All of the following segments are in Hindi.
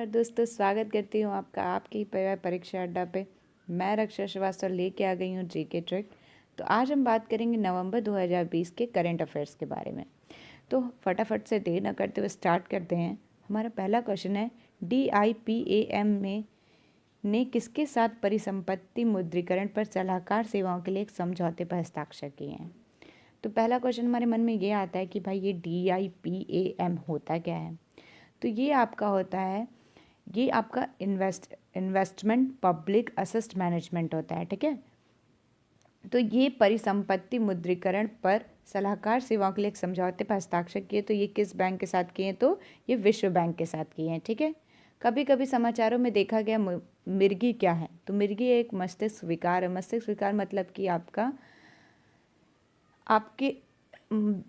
दोस्तों, स्वागत करती हूँ आपका आपकी परीक्षा अड्डा पे। मैं रक्षा श्रीवास्तव लेके आ गई हूँ जीके ट्रिक। तो आज हम बात करेंगे नवंबर 2020 के करंट अफेयर्स के बारे में। तो फटाफट से देर न करते हुए स्टार्ट करते हैं। हमारा पहला क्वेश्चन है, DIPAM में ने किसके साथ परिसंपत्ति मुद्रीकरण पर सलाहकार सेवाओं के लिए एक समझौते पर हस्ताक्षर किए हैं? तो पहला क्वेश्चन हमारे मन में ये आता है कि भाई ये DIPAM होता क्या है? तो ये आपका होता है, ये आपका इन्वेस्टमेंट पब्लिक असेस्ट मैनेजमेंट होता है, ठीक है। तो ये परिसंपत्ति मुद्रीकरण पर सलाहकार सेवाओं के लिए एक समझौते पर हस्ताक्षर किए। तो ये किस बैंक के साथ किए? तो ये विश्व बैंक के साथ किए हैं, ठीक है। कभी कभी समाचारों में देखा गया मिर्गी क्या है? तो मिर्गी एक मस्तिष्क विकार है। मस्तिष्क विकार मतलब कि आपके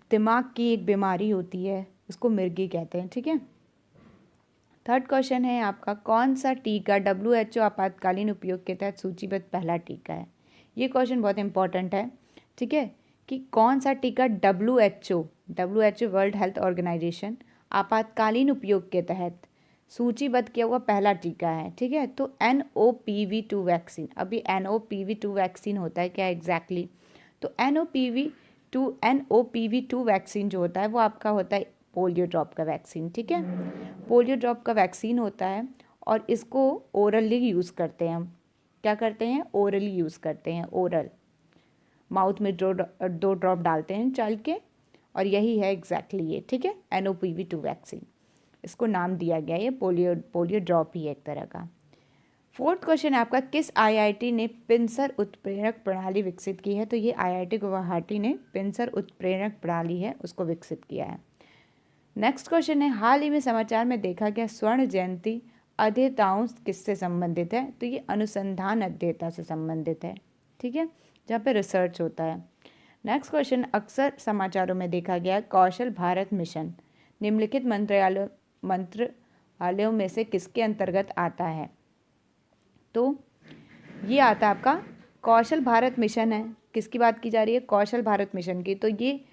दिमाग की एक बीमारी होती है, उसको मिर्गी कहते हैं, ठीक है। थर्ड क्वेश्चन है आपका, कौन सा टीका WHO आपातकालीन उपयोग के तहत सूचीबद्ध पहला टीका है? ये क्वेश्चन बहुत इंपॉर्टेंट है, ठीक है, कि कौन सा टीका WHO वर्ल्ड हेल्थ ऑर्गेनाइजेशन आपातकालीन उपयोग के तहत सूचीबद्ध किया हुआ पहला टीका है, ठीक है। तो NOPV2 वैक्सीन। अब ये NOPV2 वैक्सीन होता है क्या एग्जैक्टली? तो NOPV2 वैक्सीन जो होता है वो आपका होता है पोलियो ड्रॉप का वैक्सीन, ठीक है। पोलियो ड्रॉप का वैक्सीन होता है और इसको ओरली यूज़ करते हैं हम। क्या करते हैं? ओरली यूज़ करते हैं, ओरल। माउथ में दो ड्रॉप डालते हैं चाल के, और यही है एग्जैक्टली ये, ठीक है, NOPV2 वैक्सीन। इसको नाम दिया गया, ये पोलियो ड्रॉप ही है एक तरह का। फोर्थ क्वेश्चन है आपका, किस IIT ने पिंसर उत्प्रेरक प्रणाली विकसित की है? तो ये IIT गुवाहाटी ने पिंसर उत्प्रेरक प्रणाली है उसको विकसित किया है। नेक्स्ट क्वेश्चन है, हाल ही में समाचार में देखा गया स्वर्ण जयंती अध्येताओं किससे संबंधित है? तो ये अनुसंधान अध्येता से संबंधित है, ठीक है, जहाँ पे रिसर्च होता है। नेक्स्ट क्वेश्चन, अक्सर समाचारों में देखा गया कौशल भारत मिशन निम्नलिखित मंत्रालयों में से किसके अंतर्गत आता है? तो ये आता है आपका कौशल भारत मिशन है। किसकी बात की जा रही है? कौशल भारत मिशन की। तो ये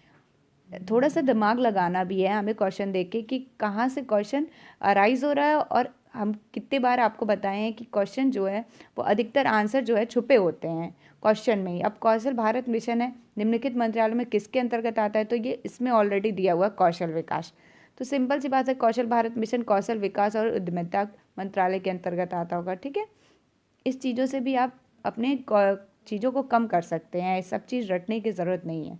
थोड़ा सा दिमाग लगाना भी है हमें क्वेश्चन देख के कि कहाँ से क्वेश्चन अराइज हो रहा है, और हम कितने बार आपको बताए हैं कि क्वेश्चन जो है वो अधिकतर आंसर जो है छुपे होते हैं क्वेश्चन में ही। अब कौशल भारत मिशन है निम्नलिखित मंत्रालयों में किसके अंतर्गत आता है? तो ये इसमें ऑलरेडी दिया हुआ कौशल विकास। तो सिंपल सी बात है, कौशल भारत मिशन कौशल विकास और उद्यमिता मंत्रालय के अंतर्गत आता होगा, ठीक है। इस चीज़ों से भी आप अपने चीज़ों को कम कर सकते हैं, सब चीज़ रटने की ज़रूरत नहीं है।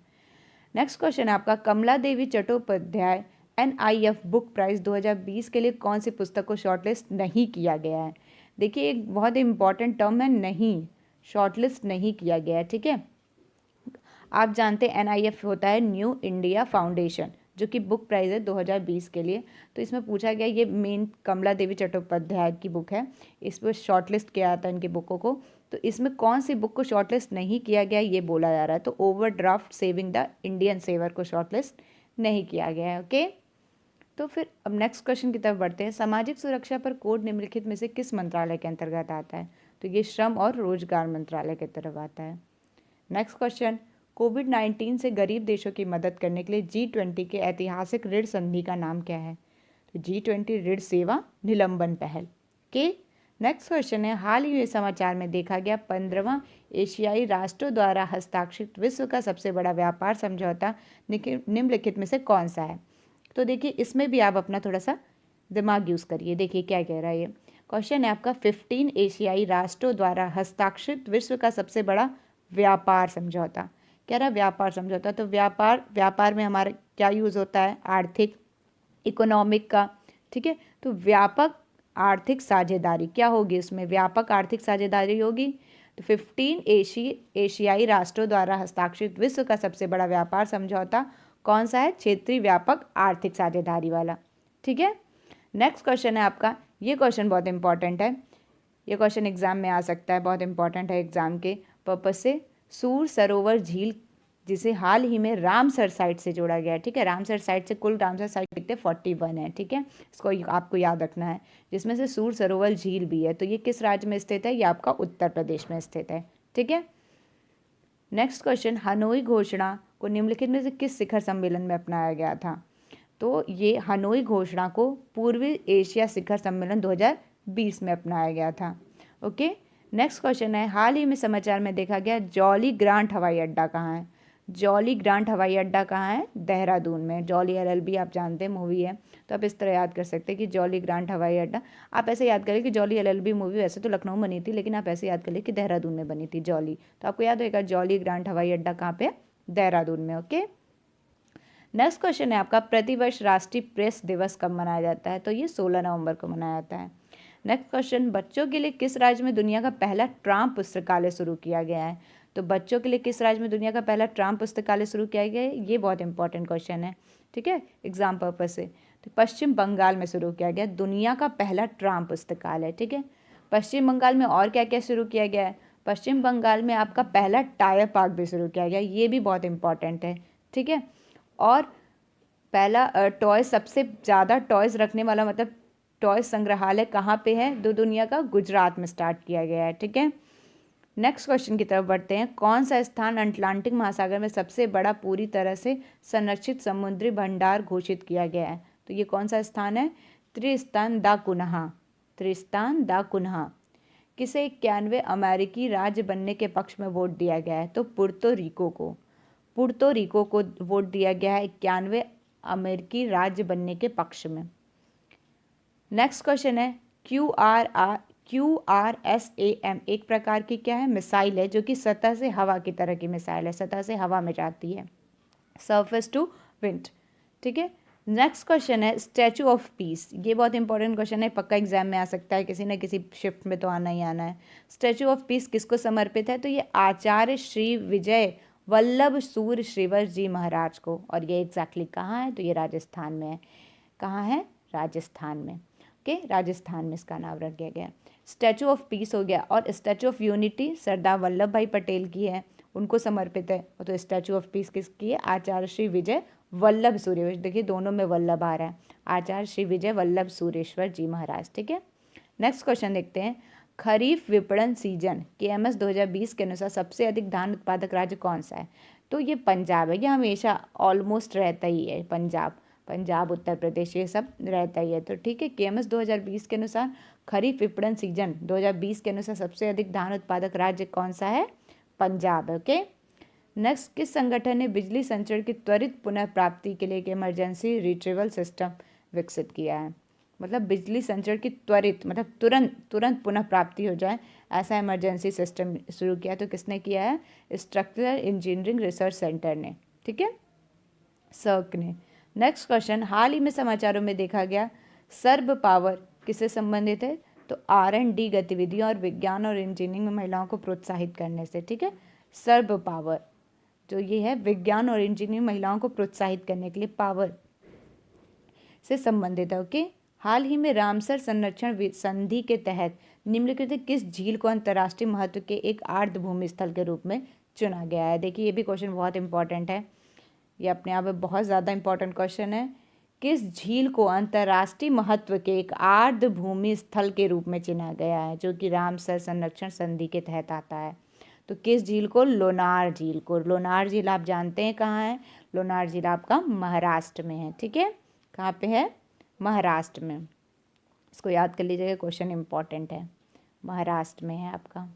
नेक्स्ट क्वेश्चन है आपका, कमला देवी चट्टोपाध्याय NIF बुक प्राइज़ 2020 के लिए कौन सी पुस्तक को शॉर्टलिस्ट नहीं किया गया है? देखिए, एक बहुत इंपॉर्टेंट टर्म है, नहीं, शॉर्टलिस्ट नहीं किया गया है, ठीक है। आप जानते हैं NIF होता है न्यू इंडिया फाउंडेशन, जो कि बुक प्राइज़ है 2020 के लिए। तो इसमें पूछा गया, ये मेन कमला देवी चट्टोपाध्याय की बुक है, इस पर शॉर्टलिस्ट किया था इनकी बुकों को। तो इसमें कौन सी बुक को शॉर्टलिस्ट नहीं किया गया ये बोला जा रहा है। तो overdraft saving the Indian saver को शॉर्टलिस्ट नहीं किया गया है, ओके। तो फिर अब नेक्स्ट क्वेश्चन की तरफ बढ़ते हैं, सामाजिक सुरक्षा पर कोड निम्नलिखित में से किस मंत्रालय के अंतर्गत आता है? तो ये श्रम और रोजगार मंत्रालय की तरफ आता है। नेक्स्ट क्वेश्चन, कोविड-19 से गरीब देशों की मदद करने के लिए G20 के ऐतिहासिक ऋण संधि का नाम क्या है? तो G20 ऋण सेवा निलंबन पहल के। नेक्स्ट क्वेश्चन है, हाल ही में समाचार में देखा गया 15वां एशियाई राष्ट्रों द्वारा हस्ताक्षरित विश्व का सबसे बड़ा व्यापार समझौता निम्नलिखित में से कौन सा है? तो देखिए, इसमें भी आप अपना थोड़ा सा दिमाग यूज़ करिए। देखिए क्या कह रहा है ये क्वेश्चन है आपका, 15 एशियाई राष्ट्रों द्वारा हस्ताक्षरित विश्व का सबसे बड़ा व्यापार समझौता। कह रहा है व्यापार समझौता। तो व्यापार में हमारा क्या यूज़ होता है? आर्थिक, इकोनॉमिक का, ठीक है। तो व्यापक आर्थिक साझेदारी क्या होगी? उसमें व्यापक आर्थिक साझेदारी होगी। तो 15 एशियाई राष्ट्रों द्वारा हस्ताक्षरित विश्व का सबसे बड़ा व्यापार समझौता कौन सा है? क्षेत्रीय व्यापक आर्थिक साझेदारी वाला, ठीक है। नेक्स्ट क्वेश्चन है आपका, ये क्वेश्चन बहुत इंपॉर्टेंट है, ये क्वेश्चन एग्जाम में आ सकता है, बहुत इंपॉर्टेंट है एग्जाम के पर्पज से। सूर सरोवर झील, जिसे हाल ही में रामसर साइट से जोड़ा गया है, ठीक है। रामसर साइट से कुल रामसर साइट कितने 41 है, ठीक है, इसको आपको याद रखना है, जिसमें से सूर सरोवर झील भी है। तो ये किस राज्य में स्थित है? ये आपका उत्तर प्रदेश में स्थित है, ठीक है। नेक्स्ट क्वेश्चन, हनोई घोषणा को निम्नलिखित में से किस शिखर सम्मेलन में अपनाया गया था? तो ये हनोई घोषणा को पूर्वी एशिया शिखर सम्मेलन 2020 में अपनाया गया था। ओके, नेक्स्ट क्वेश्चन है, हाल ही में समाचार में देखा गया जॉली ग्रांट हवाई अड्डा कहाँ है? जॉली ग्रांट हवाई अड्डा कहाँ है? देहरादून में। जॉली LLB आप जानते हैं मूवी है, तो आप इस तरह याद कर सकते हैं कि जॉली ग्रांट हवाई अड्डा। आप ऐसे याद करें कि जॉली LLB मूवी वैसे तो लखनऊ में बनी थी, लेकिन आप ऐसे याद करें कि देहरादून में बनी थी जॉली, तो आपको याद होगा जॉली ग्रांट हवाई अड्डा कहाँ पे? देहरादून में। ओके, नेक्स्ट क्वेश्चन है आपका, प्रतिवर्ष राष्ट्रीय प्रेस दिवस कब मनाया जाता है? तो ये 16 नवंबर को मनाया जाता है। नेक्स्ट क्वेश्चन, बच्चों के लिए किस राज्य में दुनिया का पहला ट्राम पुस्तकालय शुरू किया गया है? तो बच्चों के लिए किस राज्य में दुनिया का पहला ट्राम पुस्तकालय शुरू किया गया है? ये बहुत इंपॉर्टेंट क्वेश्चन है, ठीक है, एग्जाम पर्पज से। तो पश्चिम बंगाल में शुरू किया गया दुनिया का पहला ट्राम पुस्तकालय, ठीक है। पश्चिम बंगाल में और क्या क्या शुरू किया गया है? पश्चिम बंगाल में आपका पहला टायर पार्क भी शुरू किया गया, ये भी बहुत इंपॉर्टेंट है, ठीक है। और पहला टॉय, सबसे ज़्यादा टॉयज़ रखने वाला मतलब टॉय संग्रहालय कहाँ पे है? दुनिया का गुजरात में स्टार्ट किया गया है, ठीक है। नेक्स्ट क्वेश्चन की तरफ बढ़ते हैं, कौन सा स्थान अटलांटिक महासागर में सबसे बड़ा पूरी तरह से संरक्षित समुद्री भंडार घोषित किया गया है? तो ये कौन सा स्थान है? त्रिस्तान दा कुन्हा। त्रिस्तान दा कुन्हा। किसे 91वें अमेरिकी राज्य बनने के पक्ष में वोट दिया गया है? तो पुर्तो रिको को। पुर्तो रिको को वोट दिया गया है 91वें अमेरिकी राज्य बनने के पक्ष में। नेक्स्ट क्वेश्चन है, QRSAM एक प्रकार की क्या है? मिसाइल है, जो कि सतह से हवा की तरह की मिसाइल है, सतह से हवा में जाती है, सरफेस टू विंड, ठीक है। नेक्स्ट क्वेश्चन है, स्टैचू ऑफ पीस। ये बहुत इंपॉर्टेंट क्वेश्चन है, पक्का एग्जाम में आ सकता है, किसी न किसी शिफ्ट में तो आना ही आना है। स्टैचू ऑफ पीस किसको समर्पित है? तो ये आचार्य श्री विजय वल्लभ सूर्य श्रीवर जी महाराज को। और ये एग्जैक्टली कहाँ है? तो ये राजस्थान में है। कहाँ है? राजस्थान में। ओके, राजस्थान में इसका नाम रख दिया गया। स्टैचू ऑफ पीस हो गया। और statue of unity Sardar Vallabh भाई पटेल की है, उनको समर्पित है। तो स्टैचू ऑफ पीस किसकी है? आचार्य श्री विजय वल्लभ सूर्य, देखिए दोनों में वल्लभ आ रहा है, आचार्य श्री विजय वल्लभ सूर्येश्वर जी महाराज, ठीक है। नेक्स्ट क्वेश्चन देखते हैं, खरीफ विपणन सीजन KMS 2020 के अनुसार सबसे अधिक धान उत्पादक राज्य कौन सा है? तो ये पंजाब है, ये हमेशा ऑलमोस्ट रहता ही है, पंजाब उत्तर प्रदेश ये सब रहता ही है, तो ठीक है। KMS 2020 के अनुसार खरीफ विपणन सीजन 2020 के अनुसार सबसे अधिक धान उत्पादक राज्य कौन सा है? पंजाब, ओके। नेक्स्ट, किस संगठन ने बिजली संचरण की त्वरित पुनः प्राप्ति के लिए एक इमरजेंसी रिट्रीवल सिस्टम विकसित किया है? मतलब बिजली संचरण की त्वरित मतलब तुरंत पुनः प्राप्ति हो जाए, ऐसा इमरजेंसी सिस्टम शुरू किया, तो किसने किया है? स्ट्रक्चरल इंजीनियरिंग रिसर्च सेंटर ने, ठीक है, सर्क ने। नेक्स्ट क्वेश्चन, हाल ही में समाचारों में देखा गया सर्ब पावर किससे संबंधित है? तो R&D गतिविधियों और विज्ञान और इंजीनियरिंग में महिलाओं को प्रोत्साहित करने से, ठीक है। सर्ब पावर जो ये है विज्ञान और इंजीनियरिंग महिलाओं को प्रोत्साहित करने के लिए पावर से संबंधित है, ओके। हाल ही में रामसर संरक्षण संधि के तहत निम्नलिखित किस झील को अंतर्राष्ट्रीय महत्व के एक आर्द्रभूमि स्थल के रूप में चुना गया है? देखिए ये भी क्वेश्चन बहुत इंपॉर्टेंट है, ये अपने आप में बहुत ज़्यादा इंपॉर्टेंट क्वेश्चन है। किस झील को अंतर्राष्ट्रीय महत्व के एक आर्द्रभूमि स्थल के रूप में चुना गया है, जो कि रामसर संरक्षण संधि के तहत आता है? तो किस झील को? लोनार झील को। लोनार झील आप जानते हैं कहाँ है? लोनार झील आपका महाराष्ट्र में है, ठीक है। कहाँ पे है? महाराष्ट्र में, इसको याद कर लीजिएगा, क्वेश्चन इंपॉर्टेंट है, महाराष्ट्र में है आपका।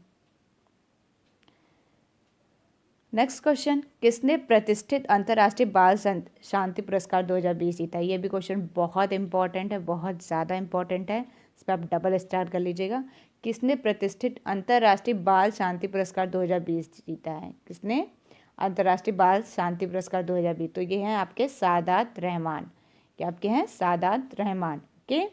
नेक्स्ट क्वेश्चन, किसने प्रतिष्ठित अंतर्राष्ट्रीय बाल शांति पुरस्कार 2020 जीता? ये भी क्वेश्चन बहुत इंपॉर्टेंट है, बहुत ज़्यादा इंपॉर्टेंट है, इस पर आप डबल स्टार कर लीजिएगा। किसने प्रतिष्ठित अंतर्राष्ट्रीय बाल शांति पुरस्कार 2020 जीता है? किसने अंतर्राष्ट्रीय बाल शांति पुरस्कार 2020? तो ये हैं आपके सादात रहमान, क्या आपके हैं? सादात रहमान, ओके।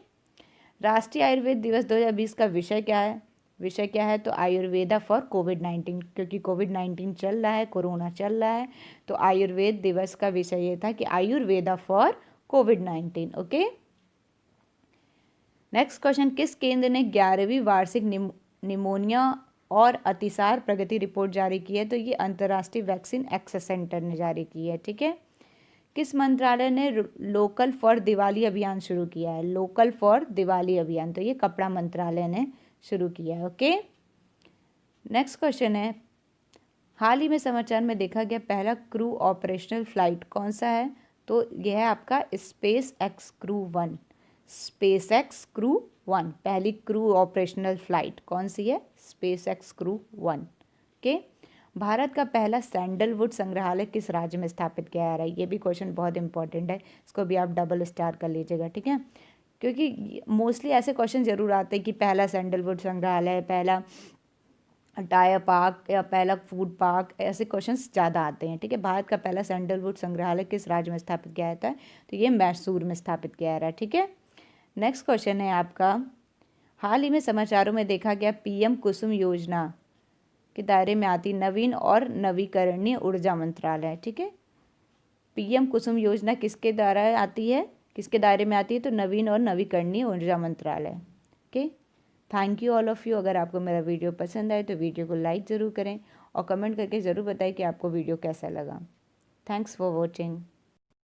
राष्ट्रीय आयुर्वेद दिवस 2020 का विषय क्या है? विषय क्या है? तो आयुर्वेदा फॉर कोविड-19, क्योंकि कोविड-19 चल रहा है, कोरोना चल रहा है, तो आयुर्वेद दिवस का विषय ये था कि Ayurveda for covid, okay. Next question, किस केंद्र ने 11वीं वार्षिक निमोनिया और अतिसार प्रगति रिपोर्ट जारी की है? तो ये अंतर्राष्ट्रीय वैक्सीन एक्सेस सेंटर ने जारी की है, ठीक है। किस मंत्रालय ने लोकल फॉर दिवाली अभियान शुरू किया है? लोकल फॉर दिवाली अभियान, तो ये कपड़ा मंत्रालय ने शुरू किया है, ओके। नेक्स्ट क्वेश्चन है, हाल ही में समाचार में देखा गया पहला क्रू ऑपरेशनल फ्लाइट कौन सा है? तो यह है आपका space x crew 1। Space x crew 1 पहली क्रू ऑपरेशनल फ्लाइट कौन सी है? Space x crew 1। Okay. Bharat का पहला सैंडलवुड संग्रहालय किस राज्य में स्थापित किया जा रहा है? ये भी क्वेश्चन बहुत इंपॉर्टेंट है, इसको भी आप डबल स्टार कर लीजिएगा, ठीक है, क्योंकि मोस्टली ऐसे क्वेश्चन जरूर आते हैं कि पहला सैंडलवुड संग्रहालय, पहला टायर पार्क या पहला फूड पार्क, ऐसे क्वेश्चंस ज़्यादा आते हैं, ठीक है। भारत का पहला सैंडलवुड संग्रहालय किस राज्य में स्थापित किया जाता है? तो ये मैसूर में स्थापित किया जा रहा है, ठीक है। नेक्स्ट क्वेश्चन है आपका, हाल ही में समाचारों में देखा गया पीएम कुसुम योजना के दायरे में आती नवीन और नवीकरणीय ऊर्जा मंत्रालय, ठीक है। पीएम कुसुम योजना किसके द्वारा आती है, किसके दायरे में आती है? तो नवीन और नवीकरणीय ऊर्जा मंत्रालय। Okay, thank you all of you. अगर आपको मेरा वीडियो पसंद आए तो वीडियो को लाइक ज़रूर करें और कमेंट करके ज़रूर बताएं कि आपको वीडियो कैसा लगा। Thanks for watching.